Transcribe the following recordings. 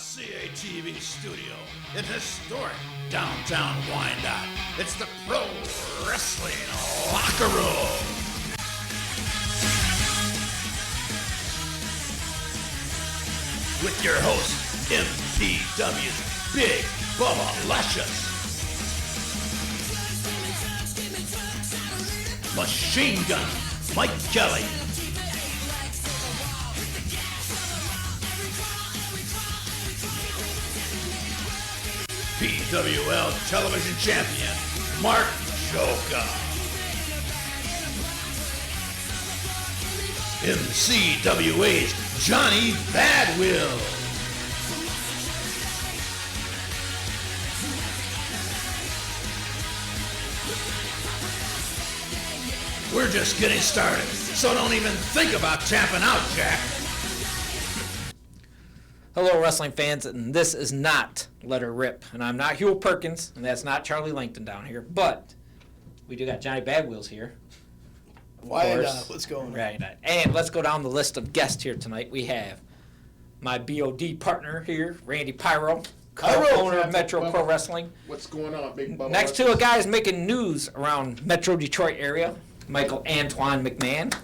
CATV studio in historic downtown Wyandotte. It's the Pro Wrestling Locker Room. With your host, MPW's Big Bubba Luscious, Machine Gun Mike Kelly, PWL television champion Mark Joka, MCWA's Johnny Badwill, we're just getting started, so don't even think about tapping out, Jack. Hello, wrestling fans, and this is not Let Her Rip, and I'm not Hugh Perkins, and that's not Charlie Langton down here, but we do got Johnny Badwheels here. Wyandotte, what's going on? Right, and let's go down the list of guests here tonight. We have my BOD partner here, Randy Pyro, co-owner of Metro Pro Wrestling. What's going on, Big Bubba? Next to a guy who's making news around Metro Detroit area, Michael Antoine McMahon.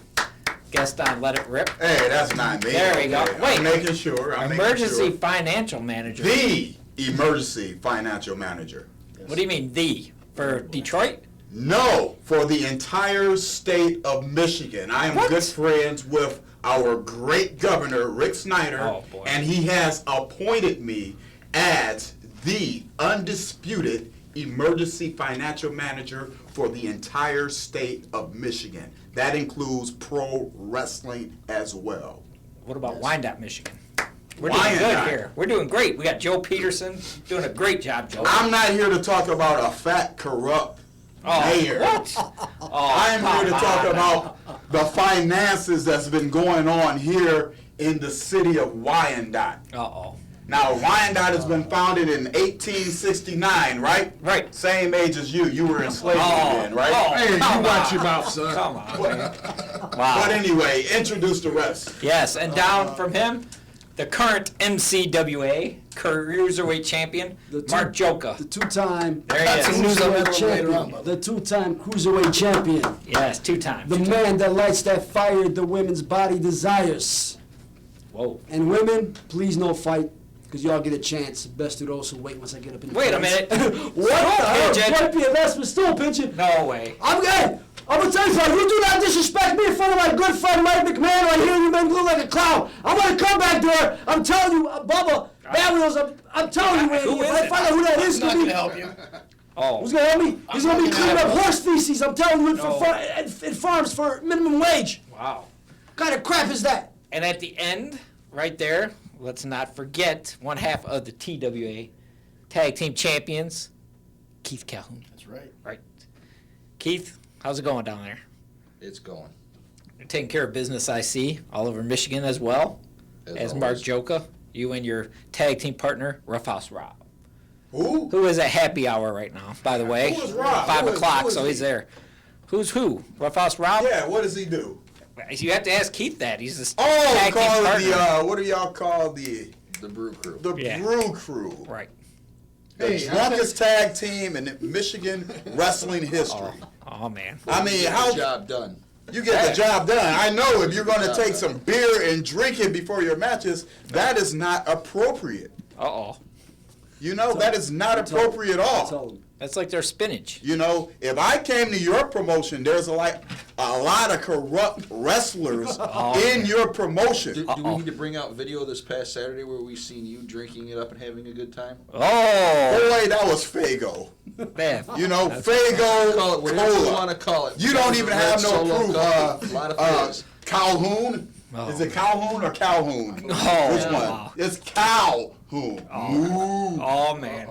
Guest on Let It Rip. Hey, that's not me. There we go. Wait. I'm making sure. Emergency financial manager. The emergency financial manager. What do you mean, the? For Detroit? No, for the entire state of Michigan. I am good friends with our great governor, Rick Snyder, Oh, boy. and he has appointed me as the undisputed emergency financial manager for the entire state of Michigan. That includes pro wrestling as well. What about Wyandotte, Michigan? We're doing good Wyandotte. here. We're doing great. We got Joe Peterson doing a great job, Joe. I'm not here to talk about a fat, corrupt mayor. What? I'm here to talk about the finances that's been going on here in the city of Wyandotte. Uh-oh. Now, Wyandotte has been founded in 1869, right? Right. Same age as you. You were in slavery then, right? Hey, you come watch on. your mouth, son. Come on, man. But Wow. anyway, introduce the rest. Yes, and down from him, the current MCWA Cruiserweight champion, Mark Joka. The two-time There he is. Cruiserweight the two-time Cruiserweight champion. Yes, two times. The man that lights that fire the women's body desires. Whoa. And women, please no fight, because y'all get a chance. Best to those who wait once I get up in the Wait a face. minute. What the hell? Pigeon. Might be a mess, but still pinching. No way. I'm good. I'm gonna tell you something. You do not disrespect me in front of my good friend Mike McMahon right here. You make me look like a clown. I'm gonna come back there. I'm telling you, Bubba, Badwheels, I'm telling you, Randy. Who is If I it? find out who that is, I'm not going to help you. Oh. who's gonna help me? He's gonna be cleaning up horse feces. I'm telling you, No. at farms for minimum wage. Wow. What kind of crap is that? And at the end, right there, let's not forget one half of the TWA Tag Team Champions, Keith Calhoun. That's right. Right. Keith, how's it going down there? It's going. You're taking care of business, I see, all over Michigan as well, as Mark always. Joka, you and your tag team partner, Roughhouse Rob, Who? who is at happy hour right now, by the way. Who is Rob? 5 Who is- o'clock, who is so he? he's there. Who's who? Roughhouse Rob? Yeah, what does he do? You have to ask Keith that. He's the Oh, tag team call it partner. the, what do y'all call the Brew Crew. Yeah. Brew Crew? Right. The Hey, drunkest tag team in Michigan wrestling history. Oh, man. I mean, Get how the job done. you get the job done? I know if you're going to take some beer and drink it before your matches, that is not appropriate. Uh-oh. You know, that is not appropriate at all. Tell him. That's like their spinach. You know, if I came to your promotion, there's a lot of corrupt wrestlers in your promotion. Do we need to bring out video this past Saturday where we seen you drinking it up and having a good time? Oh, Boy, that was Fago. man. You know, Call Fago it whatever you Cola. want to call it. You don't even have no Solo proof. coffee, a lot of fizz. Calhoun? Oh. Is it Calhoun or Calhoun? Oh, Which one? wow. It's Calhoun. Ooh. Oh, man.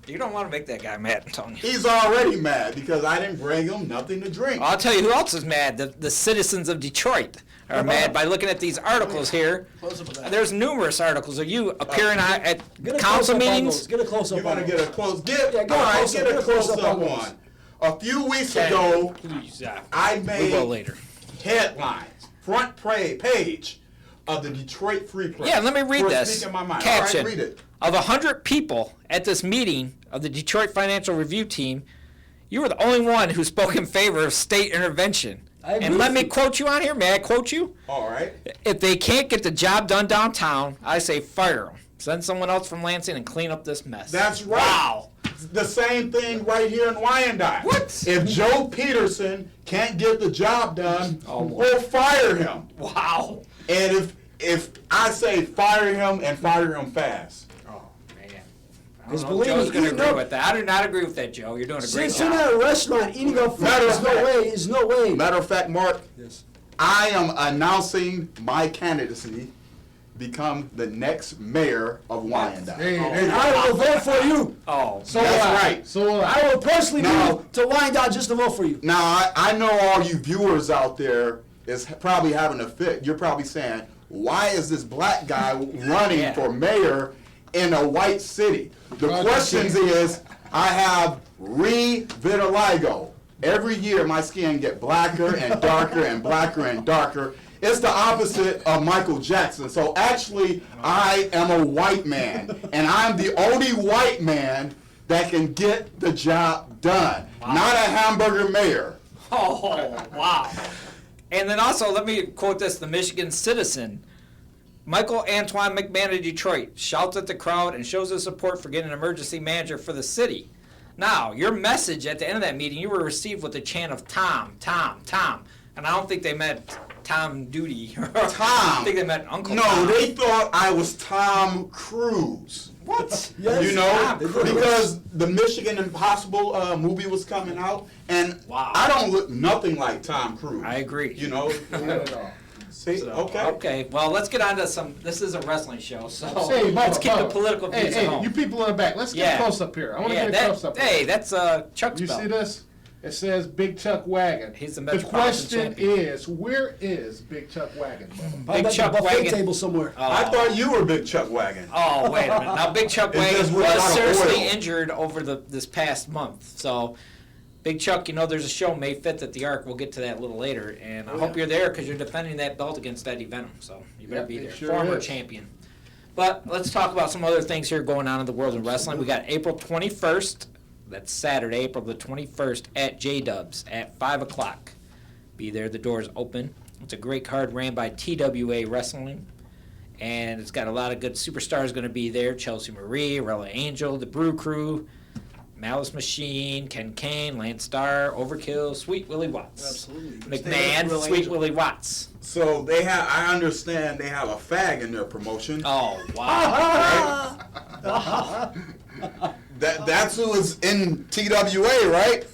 You don't want to make that guy mad, I'm telling you. He's already mad because I didn't bring him nothing to drink. I'll tell you who else is mad. The citizens of Detroit are mad by looking at these articles here. Close up with that. There's numerous articles of you appearing at Get a council close-up on meetings. those. Get a close-up You're on going to those. get a close get a all right, close-up, get a get a close-up close-up on those. one. A few weeks ago, Please, I we will made later. headlines, front page of the Detroit Free Press. Yeah, let me read For this. speaking my mind. Caption. All right, read it. of 100 people at this meeting of the Detroit Financial Review Team, you were the only one who spoke in favor of state intervention. And let me quote you on here. May I quote you? All right. If they can't get the job done downtown, I say fire them. Send someone else from Lansing and clean up this mess. That's right. Wow. The same thing right here in Wyandotte. What? If Joe Peterson can't get the job done, we'll fire him. Wow. And if I say fire him and fire him fast. Oh, man. Because I don't know believe if Joe's me, going to eating agree up- with that. I do not agree with that, Joe. You're doing a great Since you're job. at a restaurant eating up food, Matter of there's no way. Matter of fact, Mark, Yes. I am announcing my candidacy become the next mayor of Wyandotte. And I will vote for you. Oh, So that's right. So I will personally No. move to Wyandotte just to vote for you. Now, I know all you viewers out there is probably having a fit. You're probably saying, why is this black guy running Yeah. for mayor in a white city? The question is, I have vitiligo. Every year my skin get blacker and darker and blacker and darker. It's the opposite of Michael Jackson. So actually, I am a white man, and I'm the only white man that can get the job done. Not a hamburger mayor. Oh, wow. And then also, let me quote this, the Michigan Citizen. Michael Antoine McMahon of Detroit shouts at the crowd and shows his support for getting an emergency manager for the city. Now, your message at the end of that meeting, you were received with a chant of Tom, Tom, Tom. And I don't think they meant Tom Duty. Tom. I think they meant Uncle No, Tom. they thought I was Tom Cruise. What? Yes. You know, Tom Cruise. because the Mission Impossible movie was coming out, and Wow. I don't look nothing like Tom Cruise. I agree. You know. See, okay. Okay, well, let's get on to some, this is a wrestling show, so Hey, let's Bubba, keep the Bubba. political Hey, views at hey, home. you people in the back, let's get Yeah. a close up here. I want to Yeah, get a close up. hey, that's Chuck's You belt. see this? It says Big Chuck Wagon. He's the The Metropolitan question champion. is, where is Big Chuck Wagon? Bubba? Probably at Chuck the buffet Wagon. table somewhere. I thought you were Big Chuck Wagon. Oh, wait a minute. Now, Big Chuck It's Wagon just was without seriously oil. injured over this past month. So, Big Chuck, there's a show May 5th at the Arc. We'll get to that a little later. And I hope you're there because you're defending that belt against Eddie Venom. So, you better Yep, be it there. sure Former is. champion. But let's talk about some other things here going on in the world of wrestling. We got April 21st. That's Saturday, April the 21st at J-Dubs at 5 o'clock. Be there. The doors open. It's a great card ran by TWA Wrestling. And it's got a lot of good superstars going to be there. Chelsea Marie, Rella Angel, the Brew Crew, Malice Machine, Ken Kane, Lance Starr, Overkill, Sweet Willie Watts. Absolutely. McMahon, Real Sweet Angel. Willie Watts. So I understand they have a fag in their promotion. Oh, wow. That's who is in TWA, right?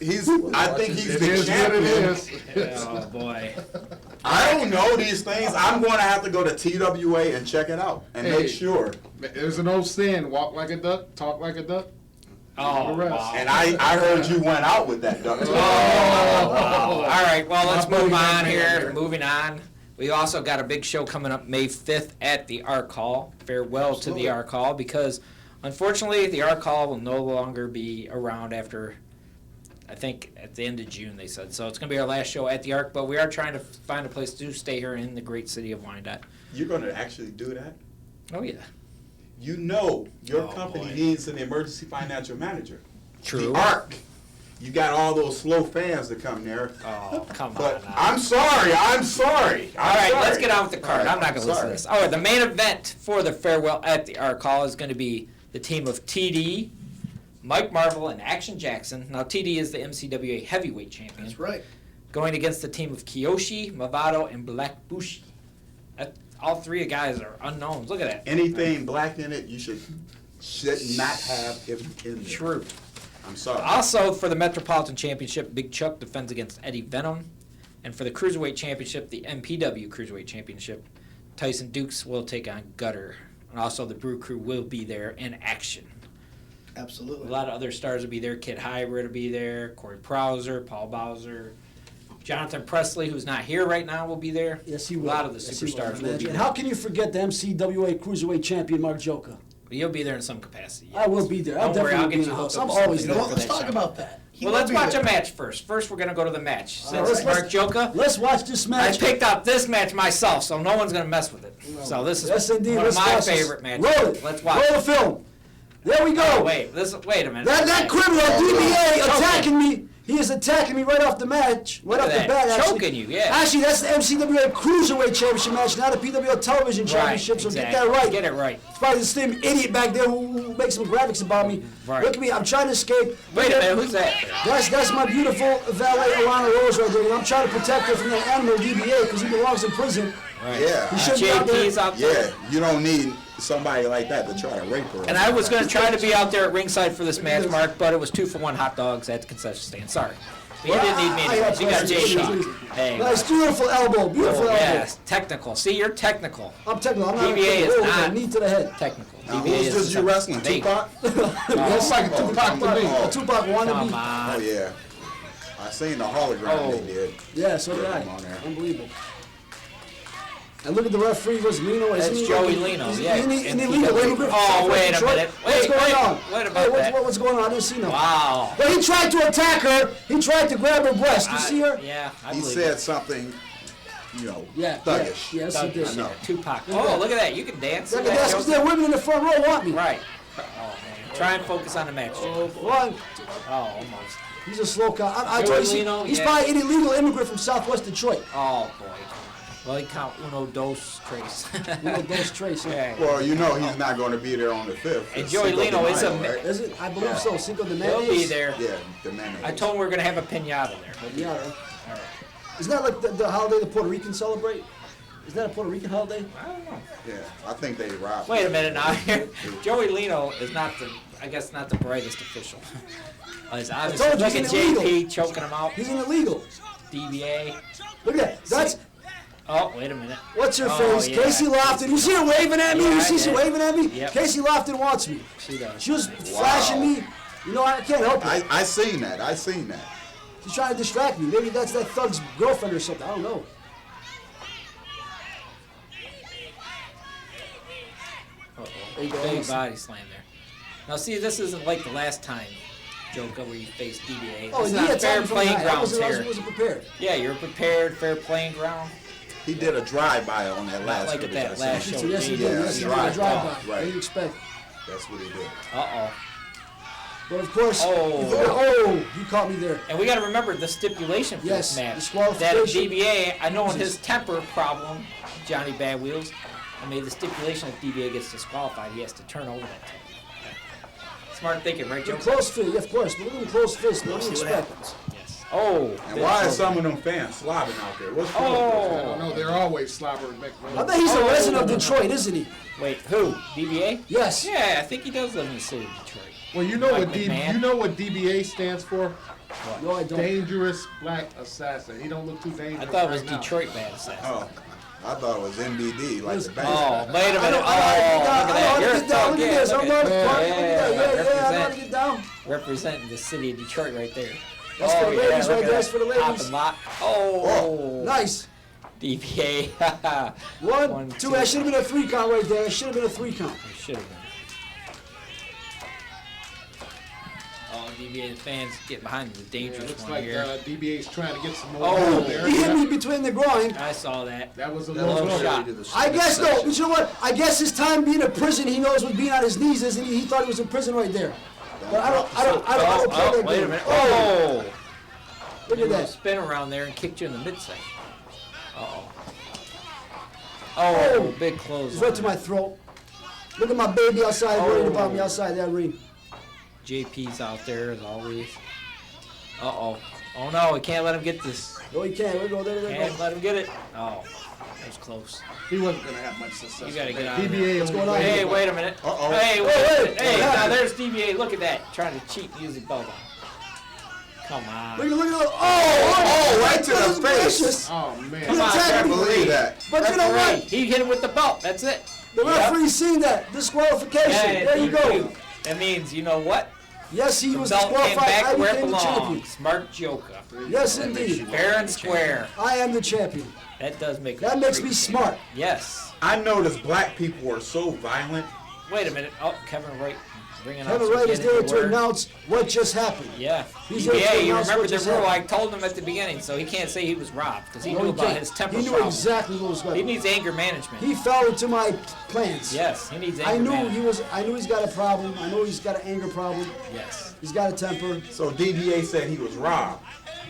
I think he's It the is what it champion. is. Oh, boy. I don't know these things. I'm going to have to go to TWA and check it out and Hey. make sure. There's an old saying, walk like a duck, talk like a duck. Oh, The rest. wow. And I heard you went out with that duck. Wow. All right, well, let's My buddy move on McMahon here. here. Moving on. We also got a big show coming up May 5th at the Arc Hall. Farewell to the Arc Hall because, unfortunately, the Arc Hall will no longer be around after, I think, at the end of June, they said. So it's going to be our last show at the Arc, but we are trying to find a place to stay here in the great city of Wyandotte. You're going to actually do that? Oh, yeah. You know your Oh, company boy. needs an emergency financial manager. True. The ARC. You got all those slow fans that come there. Oh, come But on now. I'm sorry. All right, let's get on with the card. I'm not going to listen to Sorry. this. All right, the main event for the farewell at the Arc Hall is going to be the team of TD, Mike Marvel, and Action Jackson. Now, TD is the MCWA heavyweight champion. That's right. Going against the team of Kiyoshi, Movado, and Black Bushi. All three guys are unknowns. Look at that. Anything black in it, you should not have it in there. True. I'm sorry. Also, for the Metropolitan Championship, Big Chuck defends against Eddie Venom. And for the Cruiserweight Championship, the MPW Cruiserweight Championship, Tyson Dukes will take on Gutter. And also, the Brew Crew will be there in action. Absolutely. A lot of other stars will be there. Kid Hybrid will be there. Corey Prowser, Paul Bowser. Jonathan Presley, who's not here right now, will be there. Yes, he A will. lot of the Yes, he will, superstars will man. be And there. how can you forget the MCWA Cruiserweight Champion Mark Joker? You'll be there in some capacity. I will be there. I'll Don't worry, definitely I'll be get in you the hooked house. up I'm with always something You know there. what? for Let's that talk show. about that. He Well, will let's be watch there. a match first. First, we're going to go to the match. right, Since Mark Joker, Let's watch this I match. picked out this match myself, so no one's going to mess with it. So this is Yes, indeed. one of Let's my watch this. favorite matches. Roll it. Let's watch Roll it. the film. There we go. Oh, wait a minute. That criminal DBA attacking me. He is attacking me right off the match, right off the bat. Actually, choking you, yeah. Actually, that's the MCWA Cruiserweight Championship match, not a PWL Television Championship. So exactly. get that right. Get it right. It's probably the same idiot back there who makes some graphics about me. Right. Look at me. I'm trying to escape. Wait a minute. Who's that? That's my beautiful valet, Alana Rose, right there. And I'm trying to protect her from that animal DBA because he belongs in prison. Right. Yeah. He shouldn't be out there. JP's out there. Yeah, you don't need somebody like that to try to rape her. And I was going to try to be out there at ringside for this match, Mark, but it was 2-for-1 hot dogs at the concession stand. Sorry. But you didn't need me anyways. You got JP. Hey. Nice, beautiful elbow. Beautiful elbow. Yes, technical. See, you're technical. I'm technical. I'm not DBA is a not knee to the head. technical. Now, DBA who's is this you wrestling? vague. Tupac? That's like a Tupac to me. A Tupac Come wannabe. on. Oh, yeah. I seen the hologram they did. Yeah, so did I. Come on there. Unbelievable. And look at the referee was Lino. That's Joey Lino, yeah. Isn't he And illegal? Oh, wait a minute. What's going on? What about that? What's going on? I didn't see no. Wow. Well, he tried to attack her. He tried to grab her breast. You see her? Yeah, I He believe said it. something, you know, Yeah. thuggish. Yes, he did. Doug, yeah, Tupac. Oh, look at that. You can dance. Look at that. Because there women in the front row want me. Right. Oh, man. Try and focus on the match. One. Oh, almost. He's a slow car. I Joey told you, Lino, he's yeah. probably an illegal immigrant from Southwest Detroit. Oh, boy. Well, he count uno, dos, tres. Those trace. Yeah. Well, you know he's not going to be there on the 5th. And It's Joey Cinco de Lino is a Mayo, right? Is it? I believe so. Cinco de Mayo. He'll be there. Yeah, the man. I told him we were going to have a pinata there. Yeah. Isn't that like the holiday the Puerto Ricans celebrate? Is that a Puerto Rican holiday? I don't know. Yeah, I think they robbed. Wait a minute now. Joey Lino is not I guess not the brightest official. He's obviously, told you look at he's illegal. JP choking him out. He's an illegal. DBA. Look at that. That's Oh, wait a minute. what's her Oh, face? yeah. Casey Lofton. You see her waving at me? Yeah, You I see she did. waving at me? Yep. Casey Lofton wants me. She does. She was flashing me. You know, I can't help it. I seen that. I seen that. She's trying to distract me. Maybe that's that thug's girlfriend or something. I don't know. There you go. Big body slam there. Now, see, this isn't like the last time, Joker, where you faced DBA. Oh, It's he not had fair time from playing that. grounds I here. wasn't prepared. Yeah, you're prepared, fair playing ground. He did a drive-by on that last like at footage that I last seen. show. So yes, he Yeah, did. Yes, he did. A drive-by. drive-by. Right. What do you expect? That's what he did. Uh-oh. But of course, Oh. you caught me there. And we got to remember the stipulation for Yes, this match. disqualification. That DBA, I know in his temper problem, Johnny Bad Wheels, I made the stipulation if DBA gets disqualified, he has to turn over that table. Smart thinking, right, You're Joe? close fist, yeah, of course. But look at the close fist. What do you expect? Yes. Oh. And why is some of them fans slobbing out there? What's wrong I with don't know. They're always slobbering back. I bet he's a resident of Detroit, isn't he? Wait, who? DBA? Yes. Yeah, I think he does live in the city of Detroit. Well, you know Like what McMahon? you know what DBA stands for? No, I don't. Dangerous Black Assassin. He don't look too dangerous. I thought it was right now. Detroit Bad Assassin. Oh, I thought it was NBD, like the Oh, band. wait a I minute. don't Oh, I look know at how that. to You're get down. Look at this. I'm not look a part. at Yeah, I know how to get down. representing the city of Detroit right there. That's for the ladies look right at there. That's that. for the Top ladies. and lock. Oh. Nice. DBA. One, One, two. two. That should have been a 3 count right there. That should have been a 3 count. It should have been. Oh, DBA fans get behind the Yeah, dangerous looks one like here. DBA's trying to get some more. Oh. out there. He hit me between the groin. I saw that. That was a That low was shot. really to the I guess no. section. But you know what? I guess his time being in prison, he knows what being on his knees is, and he thought he was in prison right there. But I don't play that Wait a game. minute. Oh, Oh. look He at was that. spin around there and kicked you in the midsection. Uh-oh. Oh, big close. It's right to my throat. Look at my baby outside, worried about me outside that ring. JP's out there as always. Uh-oh. Oh no, we can't let him get this. No, he can't. There we go. There we Can't go. let him get it. Oh, that was close. He wasn't gonna have much success. You gotta get out. DBA. What's going on Hey, here? wait a minute. Uh-oh. Hey, wait Wait, a wait. minute. Hey, What now happened? there's DBA. Look at that. Trying to cheat and use the belt on. Come on. Look at oh, right to the goodness face. gracious. Oh man. He on, attacked I can't me. believe that. But you know Referee, what? he hit him with the belt. That's it. The referee seen that. Disqualification. There you go. That means, you know what? Yes, he The was belt came disqualified. back I where it became the champion. belongs. Smart joker. Yes, That makes indeed. you- Fair and square. I am the champion. That does make That makes me smart. Yes. I noticed black people are so violent. Wait a minute. Oh, Kevin Wright. Bringing Kevin us Wright is getting there the to word. announce what just happened. Yeah. He's there to DBA, you announce remember what the just rule I happened. told him at the beginning, so he can't say he was robbed because he No, knew he about can't. his temper He knew problem. exactly what was going He on. needs anger management. He fell into my plans. Yes, he needs anger I knew management. I knew he's got a problem. I know he's got an anger problem. Yes. He's got a temper. So DBA said he was robbed,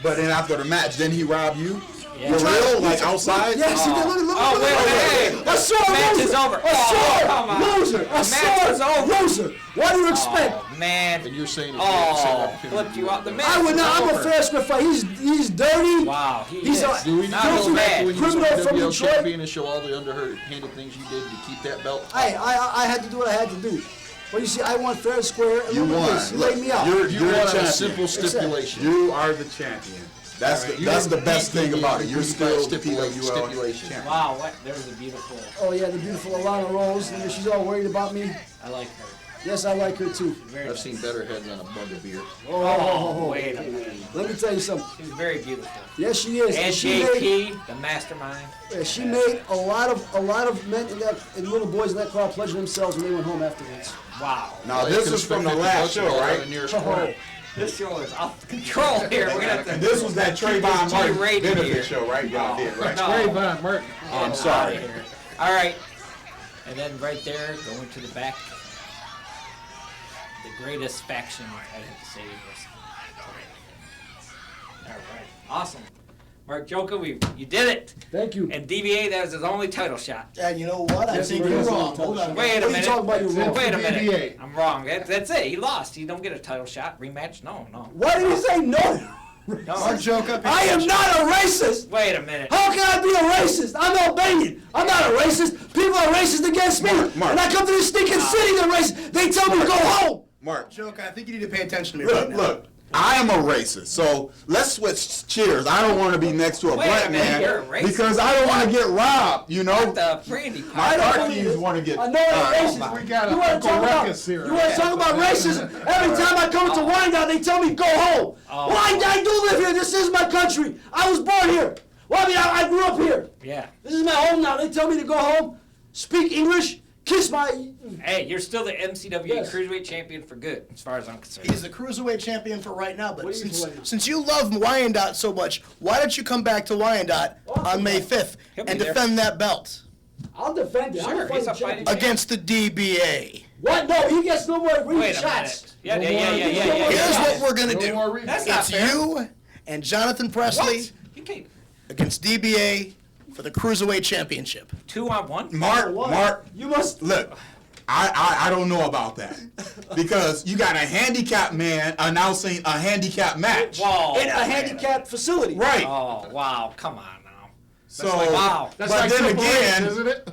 but then after the match, didn't he rob you? Yeah. For real? Like outside? Yes, he did. Look, Oh, look, wait a look, minute. look. A sore Match loser. is over. A Oh, sore come on. loser. The A match is sore over. loser. What do you expect? Oh, man. And you're saying if you had the same Oh, opportunity, flipped you out. The match I would is not. I'm a over. fair square fight. He's dirty. Wow, he He's is. a do we need Not to so go back bad. to when you was Criminal from PWL Detroit. champion and show all the underhanded things you did to keep that belt? I had to do what I had to do. But you see, I want fair and square. And You look at won. this. You Look, laid me out. you're You the won on a champion. simple stipulation. You are the champion. That's that's the best thing about it. You're still the PWL Stipulation. champion. Wow, what? There was a beautiful. Oh yeah, the beautiful Alana Rose. And she's all worried about me. I like her. Yes, I like her too. Very I've nice. seen better heads on a mug of beer. Oh, wait a minute. Let me tell you something. She's very beautiful. Yes, she is. And she made, JP, the mastermind. she made a lot of men in that and little boys in that crowd pleasure themselves when they went home afterwards. Wow. Now this is from the last show, right? Oh, this show is off control here. We're gonna have to. And this was that Trayvon This Martin G-rated benefit here. show, right? Y'all did, right? No. Trayvon Martin. I'm sorry. Outta here. All right. And then right there, going to the back, the greatest faction I have to say was. All right. Awesome. Mark Joka, you did it. Thank you. And DBA, that was his only title shot. And you know what? I Yes, think he you're is. wrong. Hold on. Wait a What are you minute. talking about? You're wrong. Wait a DBA. minute. I'm wrong. That's it. He lost. You don't get a title shot. Rematch? No. Why did you say no? Mark Joka. I am not a racist. Wait a minute. How can I be a racist? I'm Albanian. I'm not a racist. People are racist against me. Mark. And I come to this stinking city, they're racist. They tell me to go home. Mark, Joka, I think you need to pay attention to me right look, now. look. I am a racist, so let's switch cheers. I don't want to be next to a Wait a black minute, you're a man racist? because I don't want to get robbed. You know, The brandy my pie. car keys want to get. I know I'm racist. We got You want to Uncle talk about Ruckus here. you want to talk about racism? Every time I come to Wyandotte, they tell me go home. Oh. Well, I do live here. This is my country. I was born here. Well, I mean, I grew up here. Yeah. This is my home now. They tell me to go home, speak English, kiss my. Hey, you're still the MCWA Yes. Cruiserweight champion for good, as far as I'm concerned. He's the cruiserweight champion for right now, but What are you doing? since you love Wyandotte so much, why don't you come back to Wyandotte on May 5th He'll be and there. defend that belt I'll defend it. Sure, I'm a he's fighting a fighting champion. against the DBA? What? No, he gets no more ring Wait a shots. minute. Yeah. Here's what we're gonna No do. more reasons. That's not It's fair. you and Jonathan Presley What? You can't. against DBA for the cruiserweight championship. 2-on-1? Mark, You must. look. I don't know about that because you got a handicapped man announcing a handicapped match. Whoa. In a handicapped facility. Right. Oh, wow. Come on now. So, wow. That's but like then Triple H, again, isn't it?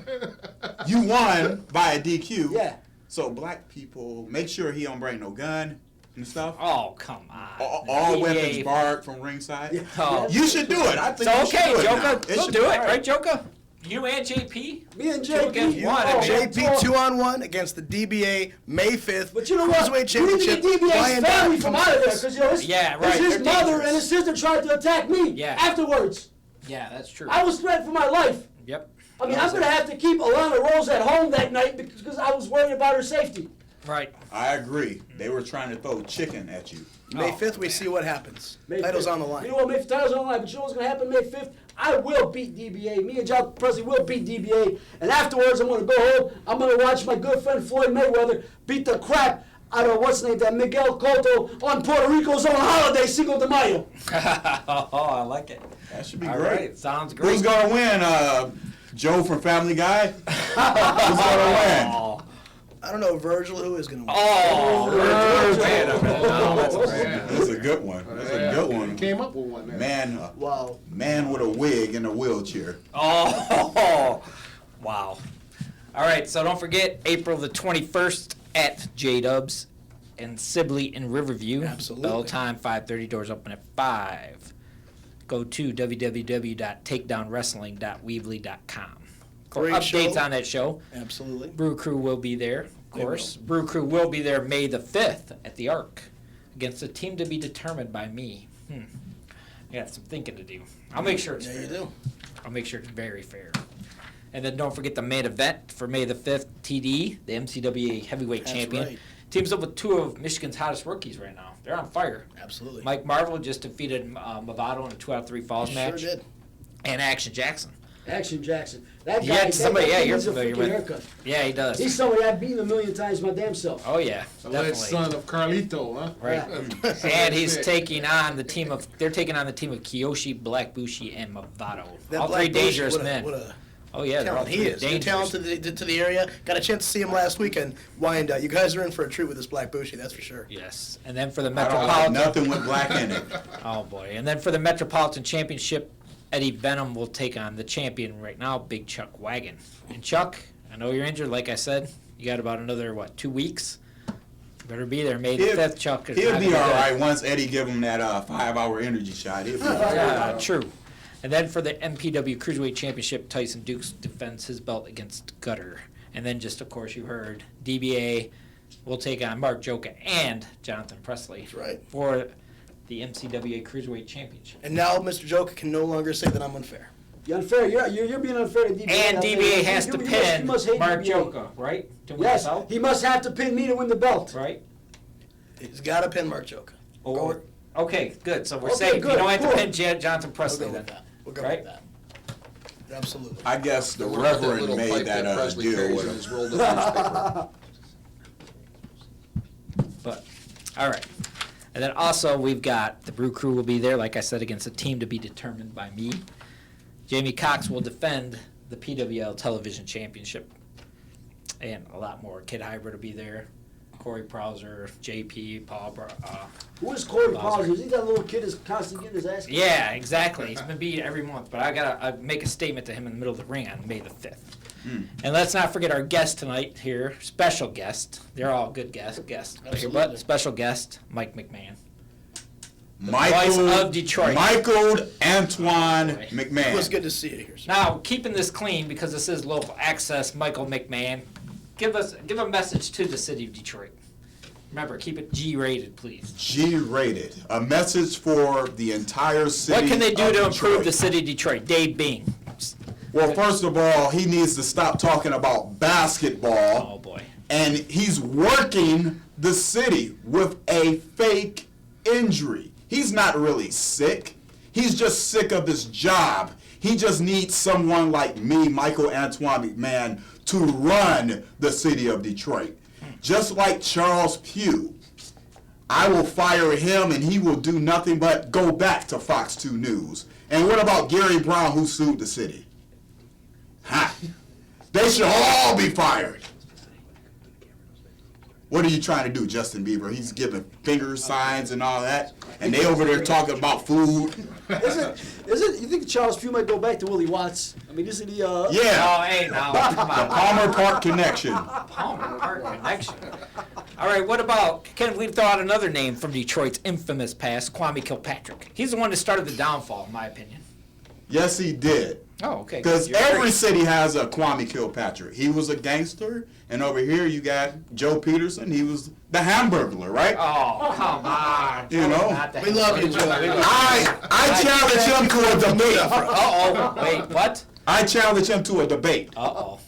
you won by a DQ. Yeah. So black people, make sure he don't bring no gun and stuff. Oh, come on. All DBA. weapons barred from ringside. Oh. You should do it. I think So, you should okay, do it now. Joka. It We'll should do be it, all right, Joka? You and JP? Me and Two JP. against one. Oh, JP oh. 2-on-1 against the DBA May 5th. But you know what? Cruiserweight You need to championship. get DBA's Wyandotte family from out of there because you know his, Yeah, right, his they're mother dangerous. and his sister tried to attack me. Yeah. Afterwards, Yeah, that's true. I was threatened for my life. Yep. I mean, I'm gonna have to keep Alana Rose at home that night because I was worried about her safety. Right. I agree. They were trying to throw chicken at you. May 5th, we see what happens. May Title's 5th. on the line. You know what? May 5th, title's on the line. But you know what's gonna happen May 5th? I will beat DBA. Me and John Presley will beat DBA. And afterwards, I'm gonna go home. I'm gonna watch my good friend Floyd Mayweather beat the crap out of what's his name, that Miguel Cotto on Puerto Rico's own holiday, Cinco de Mayo. Oh, I like it. That should be All great. right, sounds great. Who's gonna win? Joe from Family Guy. Who's gonna win? Oh, I don't know, Virgil, who is going to win? wait a minute. No, that's great. That's a good one. That's a good one. Came up with one there. Man, Wow. man with a wig in a wheelchair. Oh, wow. All right, so don't forget April the 21st at J-Dubs and Sibley in Riverview. Absolutely. Bell time 5:30. Doors open at 5. Go to www.takedownwrestling.weebly.com for Great updates show. on that show. Absolutely. Brew Crew will be there, of course. Brew Crew will be there May the 5th at the Arc against a team to be determined by me. I got some thinking to do. I'll make sure it's Yeah, fair. you do. I'll make sure it's very fair. And then don't forget the main event for May the 5th, TD, the MCWA Heavyweight That's Champion. right. Teams up with two of Michigan's hottest rookies right now. They're on fire. Absolutely. Mike Marvel just defeated Movado in a 2 out of 3 falls match. Sure did. And Action Jackson. Action Jackson. That Yeah, guy, that somebody- guy yeah, you're needs a familiar freaking with. haircut. Yeah, he does. He's somebody I've beaten a million times my damn self. Oh yeah, Alleged definitely. son of Carlito, huh? Right. And he's taking on the team of. They're taking on the team of Kiyoshi, Black Bushi, and Movado. That All Black three Bushi, dangerous what a- men. What a Oh yeah, they're all talent he three is. Good dangerous. talent to the area. Got a chance to see him last weekend. Wyandotte. You guys are in for a treat with this Black Bushi, that's for sure. Yes, and then for the I don't like Metropolitan. nothing with black in it. Oh boy, and then for the Metropolitan Championship, Eddie Venom will take on the champion right now, Big Chuck Wagon. And Chuck, I know you're injured. Like I said, you got about another 2 weeks. Better be there, May the 5th, Chuck. Is He'll not be gonna all do it. right once Eddie give him that 5-hour energy shot. He'll be all right. Yeah, true. And then for the MPW Cruiserweight Championship, Tyson Dukes defends his belt against Gutter. And then just, of course, you heard, DBA will take on Mark Joka and Jonathan Presley. That's right. For the MCWA Cruiserweight Championship. And now Mr. Joker can no longer say that I'm unfair. You're unfair. You're being unfair to DBA. And DBA has to pin must hate Mark DBA. Joka, right? To win Yes, the belt, he must have to pin me to win the belt. right? He's got to pin Mark Joker. Or, okay, good. So we're Okay, safe. You good, don't have to cool. pin Jonathan We'll Presley go then. with that. We'll go Right? with that. Absolutely. I guess the What about that Reverend little made pipe that Presley deal carries with in him. his rolled up newspaper? But, all right. And then also we've got the Brew Crew will be there, like I said, against a team to be determined by me. Jamie Cox will defend the PWL Television Championship. And a lot more. Kid Hybrid will be there. Corey Prowser, JP, Paul. Who is Corey Bowser. Powers? Is he that little kid that's constantly getting his ass kicked? Yeah, exactly. He's been beat every month. But I got to make a statement to him in the middle of the ring on May the 5th. And let's not forget our guest tonight here, special guest. They're all good guests. But special guest, Mike McMahon. voice of Detroit. Michael Antoine It was McMahon. good to see you here, sir. Now, keeping this clean because this is local access, Michael McMahon, give a message to the city of Detroit. Remember, keep it G-rated, please. G-rated. A message for the entire city. What can they do of to Detroit. improve the city of Detroit? Dave Bing. Well, first of all, he needs to stop talking about basketball. Oh boy. And he's working the city with a fake injury. He's not really sick. He's just sick of his job. He just needs someone like me, Michael Antoine McMahon, to run the city of Detroit. Just like Charles Pugh. I will fire him and he will do nothing but go back to Fox 2 News. And what about Gary Brown, who sued the city? Ha! They should all be fired. What are you trying to do, Justin Bieber? He's giving finger signs and all that, and they over there talking about food. Is it? You think Charles Pugh might go back to Willie Watts? I mean, isn't he? Oh, Yeah, hey, now, come the on. Palmer Park connection. Palmer Park Connection. All right, what about, can we throw out another name from Detroit's infamous past, Kwame Kilpatrick? He's the one that started the downfall, in my opinion. Yes, he did. Oh, okay. Because You're every right. city has a Kwame Kilpatrick. He was a gangster, and over here you got Joe Peterson. He was the Hamburglar, right? Oh, come on. You know, Not the We love you, Hamburger. Joe. I challenge him to a debate. Uh-oh. Wait, what? I challenge him to a debate. Uh-oh.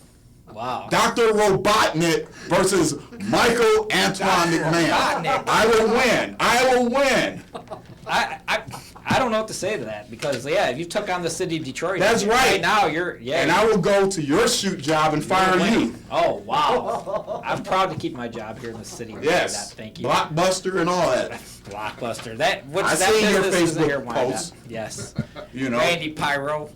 Wow. Dr. Robotnik versus Michael Antoine McMahon. Robotnik. I will win. I will win. I don't know what to say to that because, yeah, if you took on the city of Detroit. That's right. Now you're, yeah. And I will go to your shoot job and fire you. Oh, wow. I'm proud to keep my job here in the city. Yes. Thank you. Blockbuster and all that. Blockbuster. I seen your Facebook posts. Yes. You know. Randy Pyro.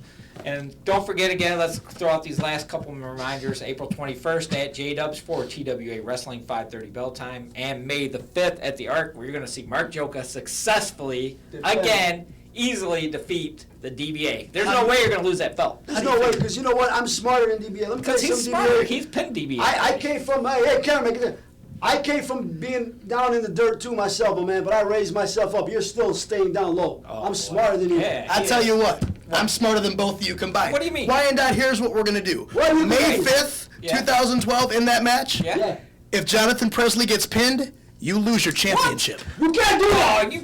And don't forget again, let's throw out these last couple of reminders. April 21st at J-Dubs for TWA Wrestling, 5:30 bell time. And May the 5th at the Arc, where you're going to see Mark Joka successfully, again, easily defeat the DBA. There's no way you're going to lose that belt. There's no way, because you know what? I'm smarter than DBA. Let me tell Because you he's something, smarter. DBA. He's pinned DBA. I came from, hey, Cameron, I came from being down in the dirt too myself, my man, but I raised myself up. You're still staying down low. Oh, I'm boy. smarter than you. Yeah. I tell you what, I'm smarter than both of you combined. What do you mean? Wyandotte, here's what we're going to do. What do you May mean? 5th, Yeah. 2012, in that match, Yeah. Yeah. if Jonathan Presley gets pinned, you lose your championship. You can't do that. Oh, you...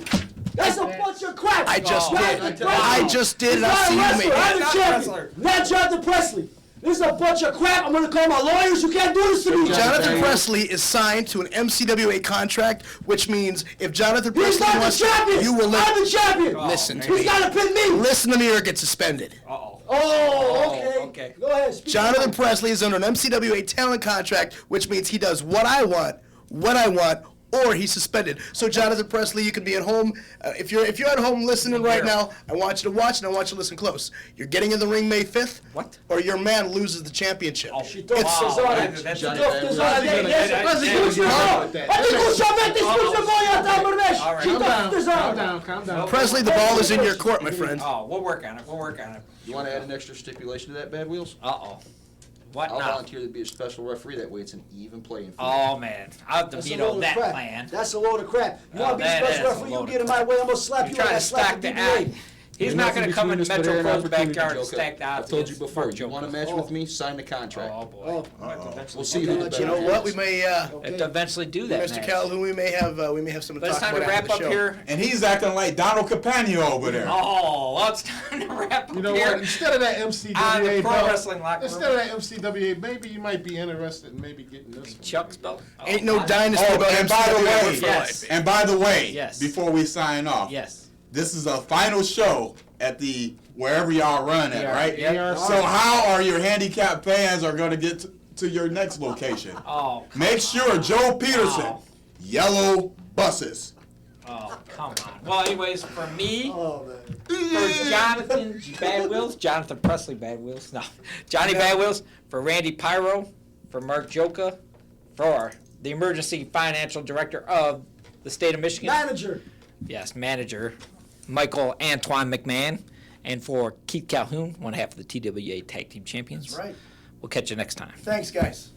That's a bunch of crap. I just Oh, did. Jonathan I Presley. just did, He's and I not see a you wrestler. make I'm it. the Not a champion. wrestler. Not Jonathan Presley. This is a bunch of crap. I'm gonna call my lawyers. You can't do this to me. Jonathan Presley is signed to an MCWA contract, which means if Jonathan He's Presley not the wants champion. you will I'm the champion. listen to He's me. gotta pin me. Listen to me or get suspended. Uh-oh. Oh, okay. okay. Go ahead. Speak Jonathan Presley is under an MCWA talent contract, which means he does what I want, when I want, or he's suspended. So Jonathan Presley, you can be at home. If you're at home listening right now, I want you to watch and I want you to listen close. You're getting in the ring May 5th. What? Or your man loses the championship. She took tesoro. that's She Johnny took Bad tesoro. Calm down. Presley, the ball is in your court, my friend. Oh, we'll work on it. You want to add an extra stipulation to that, Bad Wheels? Uh-oh. What I'll now? volunteer to be a special referee. That way it's an even playing field. Oh, man. I'll have to That's a veto load of that crap. plan. That's a load of crap. You want to be a that special is a referee? You load get of in my way, I'm gonna slap You're you trying like I to slapped stack the the DBA. eye. He's not going to come in Metro Pro's backyard and Okay. stack the odds. I've told you against before. Mark You want to Joker. match with me? Sign the contract. Oh, boy. We'll see who the better You know what? We may, Have to eventually do that, Mr. match. Calhoun, we may have something to But it's talk time about to after wrap the up show. here. And he's acting like Donald Capagno over there. Oh, well, it's time to wrap up You know here. what? Instead of that On the MCWA pro belt, wrestling locker room. instead of that MCWA, maybe you might be interested in maybe getting this one. Chuck's belt. Oh, Ain't no I- dynasty Oh, about and by the MCWA way, for yes. life. and by the way, Yes. before we sign off, Yes. this is a final show at the wherever y'all run at, Yeah, right? yeah. So how are your handicapped fans are going to get to your next location? Oh, Make sure Joe Peterson, Wow. yellow buses. oh, come on. Well, anyways, for me, Oh, man. for Jonathan Bad Wheels, Jonathan Presley Bad Wheels, no, Johnny Bad Wheels, for Randy Pyro, for Mark Joka, for the emergency financial director of the state of Michigan. Manager. Yes, manager Michael Antoine McMahon, and for Keith Calhoun, one half of the TWA Tag Team Champions. That's right. We'll catch you next time. Thanks, guys.